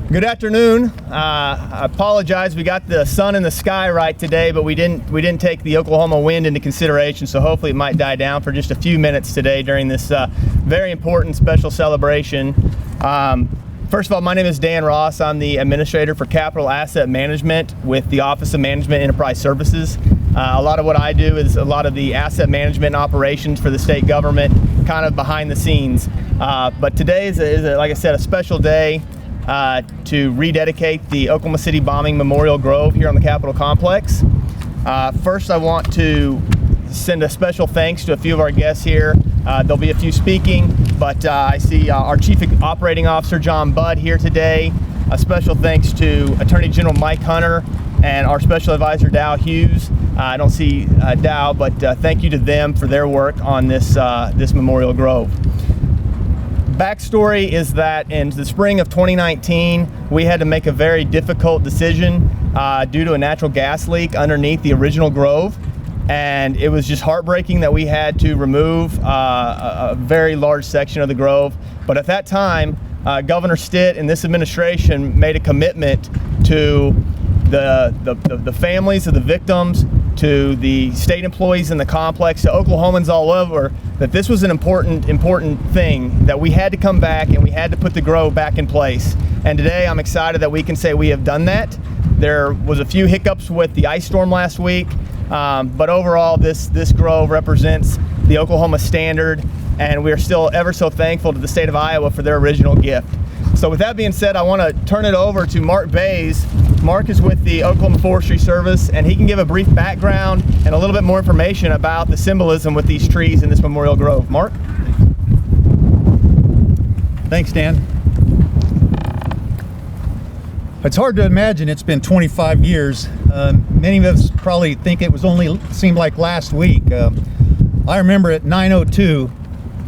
Good afternoon. I apologize. We got the sun in the sky right today, but we didn't take the Oklahoma wind into consideration. So hopefully it might die down for just a few minutes today during this very important special celebration. First of all, my name is Dan Ross. I'm the administrator for Capital Asset Management with the Office of Management Enterprise Services. A lot of what I do is a lot of the asset management operations for the state government, kind of behind the scenes. But today is like I said, a special day to rededicate the Oklahoma City Bombing Memorial Grove here on the Capitol Complex. First, I want to send a special thanks to a few of our guests here. There'll be a few speaking, but I see our Chief Operating Officer, John Budd, here today. A special thanks to Attorney General Mike Hunter and our Special Advisor, Dow Hughes. I don't see Dow, but thank you to them for their work on this Memorial Grove. Backstory is that in the spring of 2019, we had to make a very difficult decision due to a natural gas leak underneath the original grove. And it was just heartbreaking that we had to remove a very large section of the grove. But at that time, Governor Stitt and this administration made a commitment to the families of the victims, to the state employees in the complex, to Oklahomans all over, that this was an important thing, that we had to come back and we had to put the grove back in place. And today I'm excited that we can say we have done that. There was a few hiccups with the ice storm last week, but overall this grove represents the Oklahoma standard, and we are still ever so thankful to the state of Iowa for their original gift. So with that being said, I want to turn it over to Mark Bays. Mark is with the Oklahoma Forestry Service, and he can give a brief background and a little bit more information about the symbolism with these trees in this Memorial Grove. Mark? Thanks, Dan. It's hard to imagine it's been 25 years. Many of us probably think it seemed like last week. I remember at 9:02,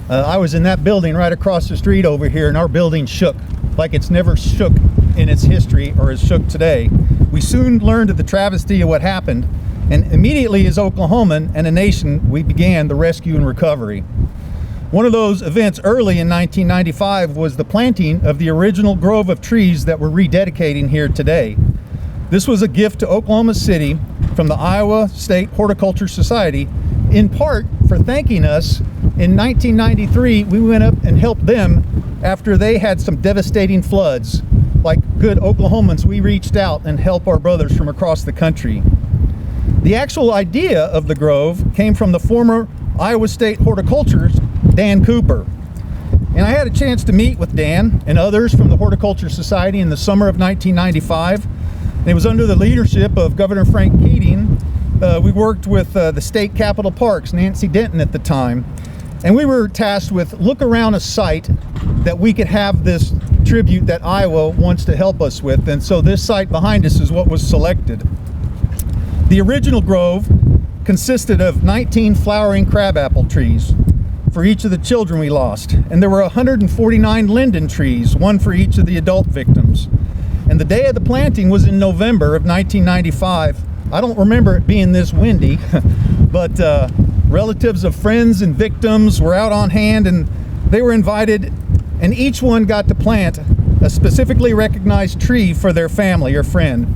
I was in that building right across the street over here, and our building shook like it's never shook in its history or has shook today. We soon learned of the travesty of what happened, and immediately as Oklahoman and a nation, we began the rescue and recovery. One of those events early in 1995 was the planting of the original grove of trees that we're rededicating here today. This was a gift to Oklahoma City from the Iowa State Horticulture Society, in part for thanking us. In 1993, we went up and helped them after they had some devastating floods. Like good Oklahomans, we reached out and helped our brothers from across the country. The actual idea of the grove came from the former Iowa State horticulturist, Dan Cooper. And I had a chance to meet with Dan and others from the Horticulture Society in the summer of 1995. And it was under the leadership of Governor Frank Keating. We worked with the state capitol parks, Nancy Denton at the time. And we were tasked with look around a site that we could have this tribute that Iowa wants to help us with. And so this site behind us is what was selected. The original grove consisted of 19 flowering crabapple trees for each of the children we lost. And there were 149 linden trees, one for each of the adult victims. And the day of the planting was in November of 1995. I don't remember it being this windy, but relatives of friends and victims were out on hand, and they were invited, and each one got to plant a specifically recognized tree for their family or friend.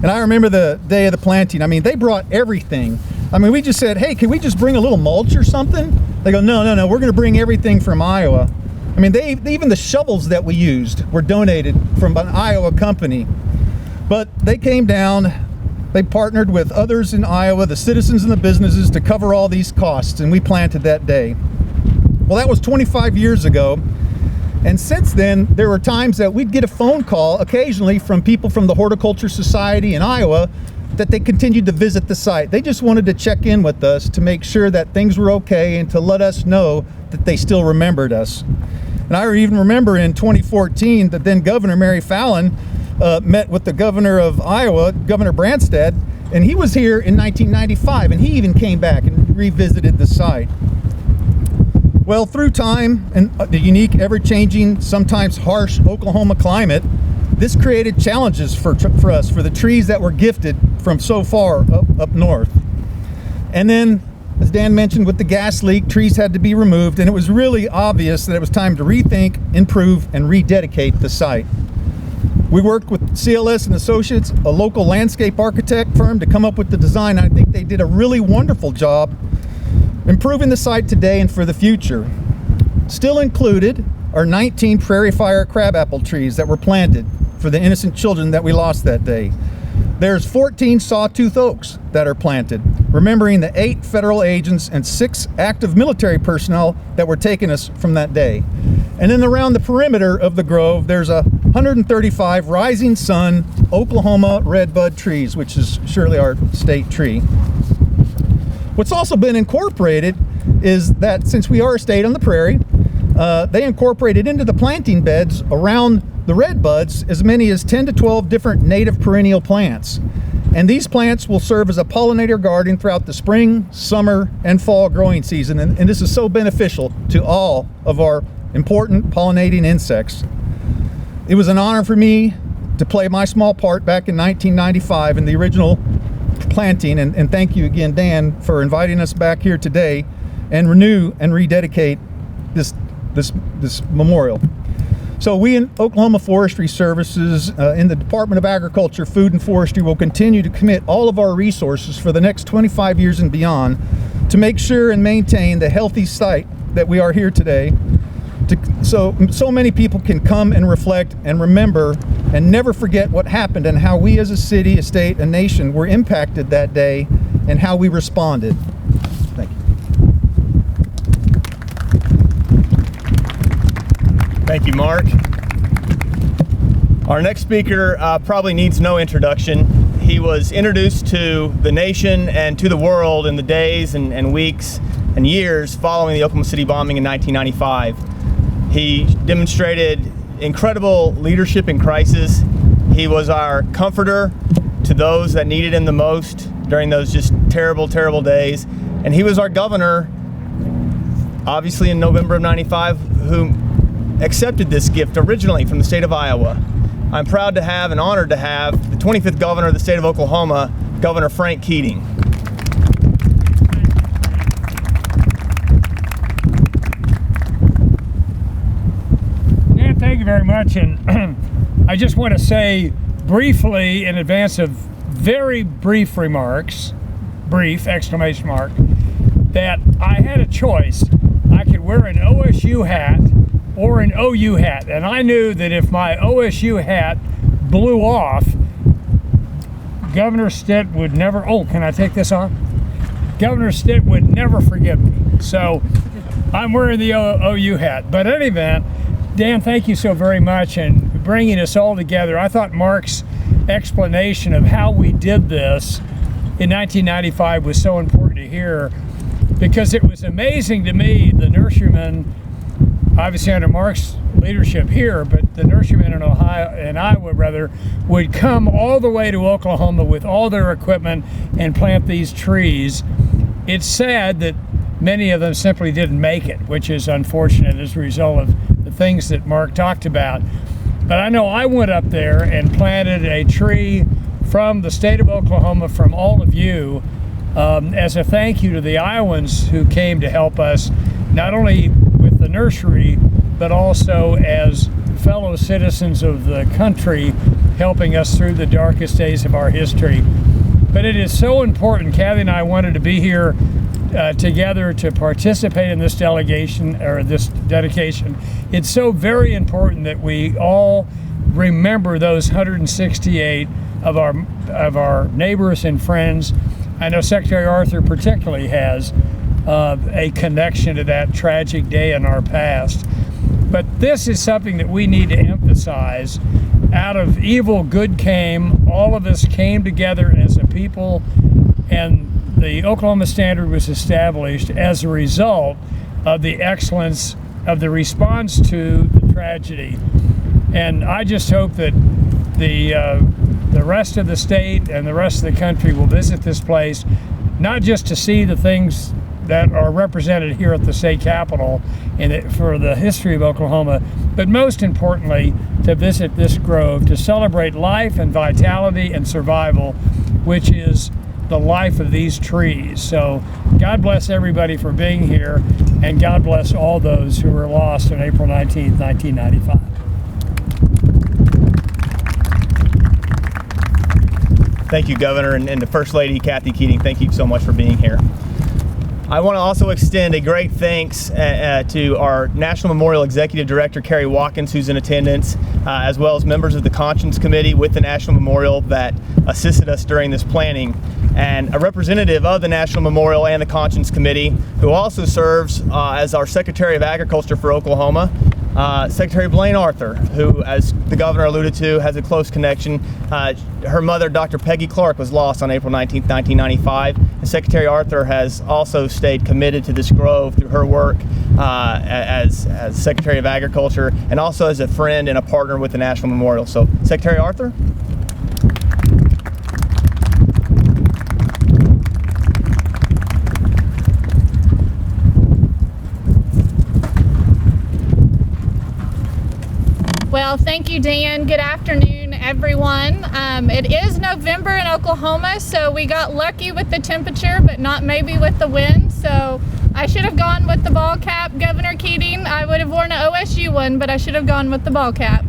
And I remember the day of the planting. I mean, they brought everything. I mean, we just said, hey, can we just bring a little mulch or something? They go, no, we're going to bring everything from Iowa. I mean, even the shovels that we used were donated from an Iowa company. But they came down. They partnered with others in Iowa, the citizens and the businesses, to cover all these costs, and we planted that day. Well, that was 25 years ago, and since then, there were times that we'd get a phone call occasionally from people from the Horticulture Society in Iowa that they continued to visit the site. They just wanted to check in with us to make sure that things were okay and to let us know that they still remembered us. And I even remember in 2014 that then Governor Mary Fallin met with the governor of Iowa, Governor Branstad, and he was here in 1995, and he even came back and revisited the site. Well, through time and the unique, ever-changing, sometimes harsh Oklahoma climate, this created challenges for us, for the trees that were gifted from so far up north. And then, as Dan mentioned, with the gas leak, trees had to be removed, and it was really obvious that it was time to rethink, improve, and rededicate the site. We worked with CLS and Associates, a local landscape architect firm, to come up with the design. I think they did a really wonderful job improving the site today and for the future. Still included are 19 prairie fire crabapple trees that were planted for the innocent children that we lost that day. There's 14 sawtooth oaks that are planted, remembering the 8 federal agents and 6 active military personnel that were taking us from that day. And then around the perimeter of the grove, there's 135 Rising Sun Oklahoma redbud trees, which is surely our state tree. What's also been incorporated is that since we are a state on the prairie, they incorporated into the planting beds around the redbuds as many as 10 to 12 different native perennial plants. And these plants will serve as a pollinator garden throughout the spring, summer, and fall growing season. And this is so beneficial to all of our important pollinating insects. It was an honor for me to play my small part back in 1995 in the original planting. And thank you again, Dan, for inviting us back here today and renew and rededicate this memorial. So we in Oklahoma Forestry Services, in the Department of Agriculture, Food and Forestry, will continue to commit all of our resources for the next 25 years and beyond to make sure and maintain the healthy site that we are here today, so many people can come and reflect and remember and never forget what happened and how we as a city, a state, a nation were impacted that day and how we responded. Thank you. Thank you, Mark. Our next speaker probably needs no introduction. He was introduced to the nation and to the world in the days and weeks and years following the Oklahoma City bombing in 1995. He demonstrated incredible leadership in crisis. He was our comforter to those that needed him the most during those just terrible, terrible days. And he was our governor, obviously in November of 95, who accepted this gift originally from the state of Iowa. I'm proud to have and honored to have the 25th governor of the state of Oklahoma, Governor Frank Keating. Dan, thank you very much. And I just want to say briefly, in advance of very brief remarks, brief exclamation mark, that I had a choice. I could wear an OSU hat or an OU hat, and I knew that if my OSU hat blew off, Governor Stitt would never, oh, can I take this on? Governor Stitt would never forgive me. So I'm wearing the OU hat. But in any event, Dan, thank you so very much and bringing us all together. I thought Mark's explanation of how we did this in 1995 was so important to hear, because it was amazing to me, the nurserymen, obviously under Mark's leadership here, but the nurserymen in Iowa would come all the way to Oklahoma with all their equipment and plant these trees. It's sad that many of them simply didn't make it, which is unfortunate as a result of the things that Mark talked about. But I know I went up there and planted a tree from the state of Oklahoma, from all of you, as a thank you to the Iowans who came to help us, not only with the nursery, but also as fellow citizens of the country, helping us through the darkest days of our history. But it is so important. Kathy and I wanted to be here together to participate in this delegation, or this dedication. It's so very important that we all remember those 168 of our neighbors and friends. I know Secretary Arthur particularly has a connection to that tragic day in our past. But this is something that we need to emphasize. Out of evil, good came. All of us came together as a people, and the Oklahoma Standard was established as a result of the excellence of the response to the tragedy. And I just hope that the rest of the state and the rest of the country will visit this place, not just to see the things that are represented here at the state capitol for the history of Oklahoma, but most importantly, to visit this grove, to celebrate life and vitality and survival, which is the life of these trees. So God bless everybody for being here, and God bless all those who were lost on April 19th, 1995. Thank you, Governor, and the First Lady, Kathy Keating. Thank you so much for being here. I want to also extend a great thanks to our National Memorial Executive Director, Carrie Watkins, who's in attendance, as well as members of the Conscience Committee with the National Memorial that assisted us during this planning, and a representative of the National Memorial and the Conscience Committee, who also serves as our Secretary of Agriculture for Oklahoma, Secretary Blaine Arthur, who, as the Governor alluded to, has a close connection. Her mother, Dr. Peggy Clark, was lost on April 19, 1995, and Secretary Arthur has also stayed committed to this grove through her work as Secretary of Agriculture, and also as a friend and a partner with the National Memorial. So, Secretary Arthur? Well, thank you, Dan. Good afternoon, everyone. It is November in Oklahoma, so we got lucky with the temperature, but not maybe with the wind. So I should have gone with the ball cap, Governor Keating. I would have worn an OSU one, but I should have gone with the ball cap.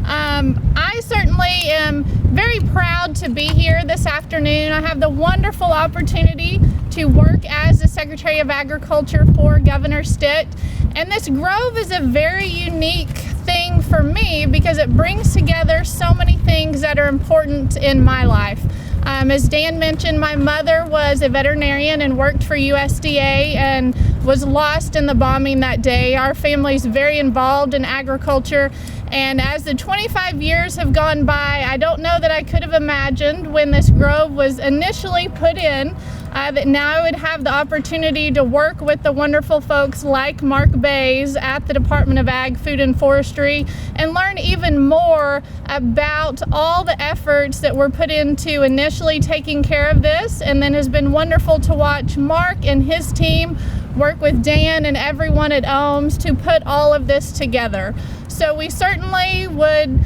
I certainly am very proud to be here this afternoon. I have the wonderful opportunity to work as the Secretary of Agriculture for Governor Stitt. And this grove is a very unique thing for me because it brings together so many things that are important in my life. As Dan mentioned, my mother was a veterinarian and worked for USDA and was lost in the bombing that day. Our family's very involved in agriculture, and as the 25 years have gone by, I don't know that I could have imagined when this grove was initially put in that now I would have the opportunity to work with the wonderful folks like Mark Bays at the Department of Ag, Food and Forestry, and learn even more about all the efforts that were put into initially taking care of this, and then has been wonderful to watch Mark and his team work with Dan and everyone at OHMS to put all of this together. So we certainly would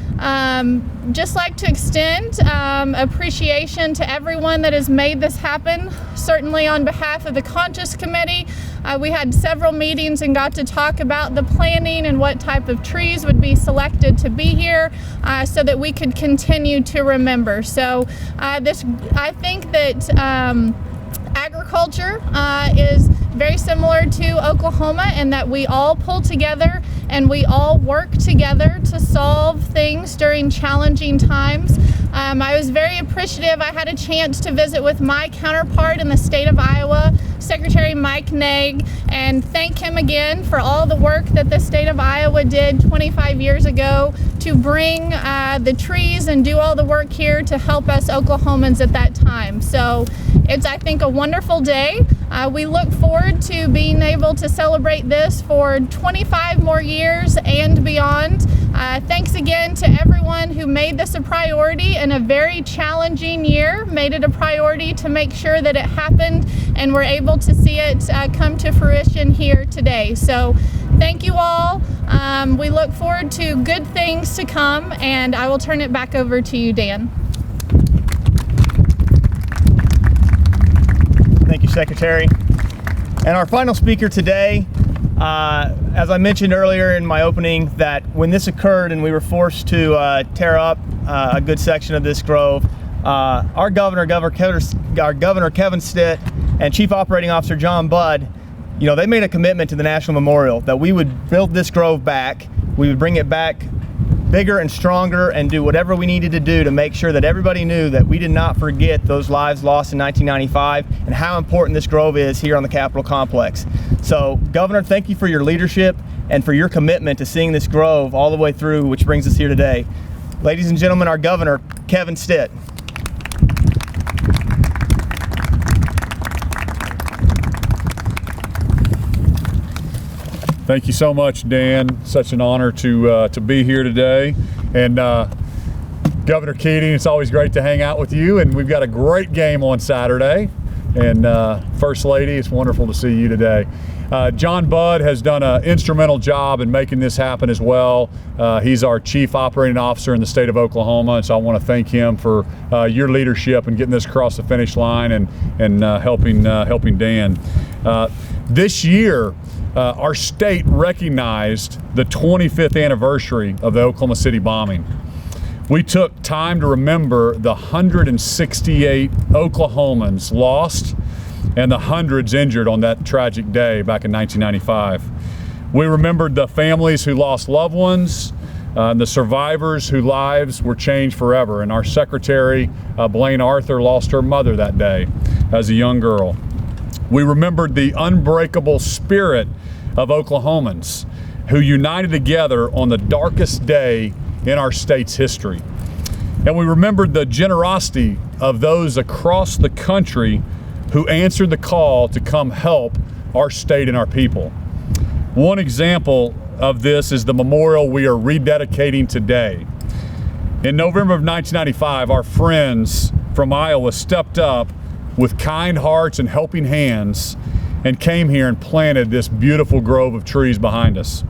just like to extend appreciation to everyone that has made this happen. Certainly on behalf of the Conscience Committee, we had several meetings and got to talk about the planning and what type of trees would be selected to be here so that we could continue to remember. So I think that agriculture is very similar to Oklahoma in that we all pull together and we all work together to solve things during challenging times. I was very appreciative. I had a chance to visit with my counterpart in the state of Iowa, Secretary Mike Naig, and thank him again for all the work that the state of Iowa did 25 years ago to bring the trees and do all the work here to help us Oklahomans at that time. So it's, I think, a wonderful day. We look forward to being able to celebrate this for 25 more years and beyond. Thanks again to everyone who made this a priority in a very challenging year, made it a priority to make sure that it happened, and we're able to see it come to fruition here today. So thank you all. We look forward to good things to come, and I will turn it back over to you, Dan. Thank you, Secretary. And our final speaker today, as I mentioned earlier in my opening, that when this occurred and we were forced to tear up a good section of this grove, our Governor Kevin Stitt and Chief Operating Officer John Budd, you know, they made a commitment to the National Memorial that we would build this grove back, we would bring it back bigger and stronger, and do whatever we needed to do to make sure that everybody knew that we did not forget those lives lost in 1995 and how important this grove is here on the Capitol Complex. So, Governor, thank you for your leadership and for your commitment to seeing this grove all the way through, which brings us here today. Ladies and gentlemen, our Governor, Kevin Stitt. Thank you so much, Dan. Such an honor to be here today. And Governor Keating, it's always great to hang out with you. And we've got a great game on Saturday. And First Lady, it's wonderful to see you today. John Budd has done an instrumental job in making this happen as well. He's our Chief Operating Officer in the state of Oklahoma, and so I want to thank him for your leadership in getting this across the finish line and helping Dan. This year, our state recognized the 25th anniversary of the Oklahoma City bombing. we took time to remember the 168 Oklahomans lost and the hundreds injured on that tragic day back in 1995. We remembered the families who lost loved ones, the survivors whose lives were changed forever. And our secretary, Blaine Arthur, lost her mother that day as a young girl. We remembered the unbreakable spirit of Oklahomans who united together on the darkest day in our state's history. And we remembered the generosity of those across the country who answered the call to come help our state and our people. One example of this is the memorial we are rededicating today. In November of 1995, our friends from Iowa stepped up with kind hearts and helping hands and came here and planted this beautiful grove of trees behind us.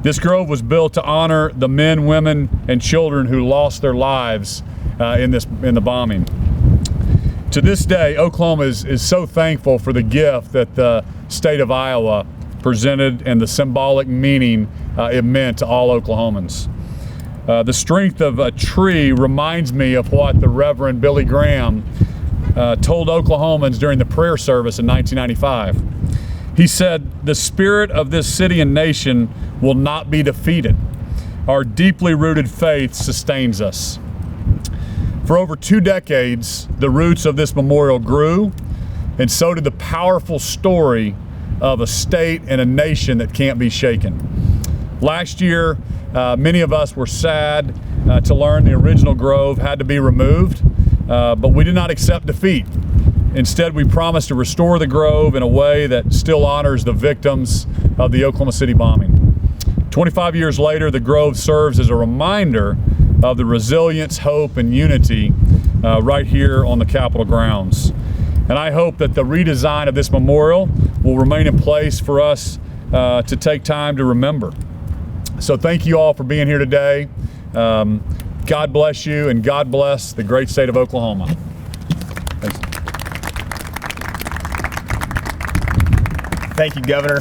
This grove was built to honor the men, women, and children who lost their lives in the bombing. To this day, Oklahoma is so thankful for the gift that the state of Iowa presented and the symbolic meaning it meant to all Oklahomans. The strength of a tree reminds me of what the Reverend Billy Graham told Oklahomans during the prayer service in 1995. He said, "The spirit of this city and nation will not be defeated. Our deeply rooted faith sustains us." For over 2 decades, the roots of this memorial grew, and so did the powerful story of a state and a nation that can't be shaken. Last year, many of us were sad to learn the original grove had to be removed, but we did not accept defeat. Instead, we promised to restore the grove in a way that still honors the victims of the Oklahoma City bombing. 25 years later, the grove serves as a reminder of the resilience, hope, and unity right here on the Capitol grounds. And I hope that the redesign of this memorial will remain in place for us to take time to remember. So thank you all for being here today. God bless you, and God bless the great state of Oklahoma. Thanks. Thank you, Governor.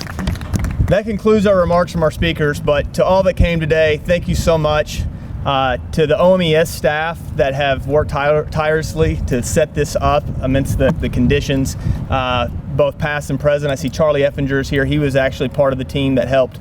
That concludes our remarks from our speakers, but to all that came today, thank you so much. To the OMES staff that have worked tirelessly to set this up amidst the conditions, both past and present. I see Charlie Effinger's here. He was actually part of the team that helped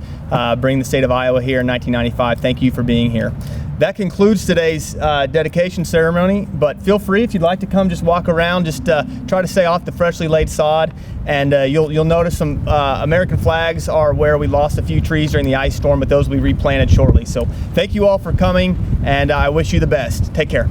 bring the state of Iowa here in 1995. Thank you for being here. That concludes today's dedication ceremony, but feel free if you'd like to come just walk around, just try to stay off the freshly laid sod, and you'll notice some American flags are where we lost a few trees during the ice storm, but those will be replanted shortly. So thank you all for coming, and I wish you the best. Take care.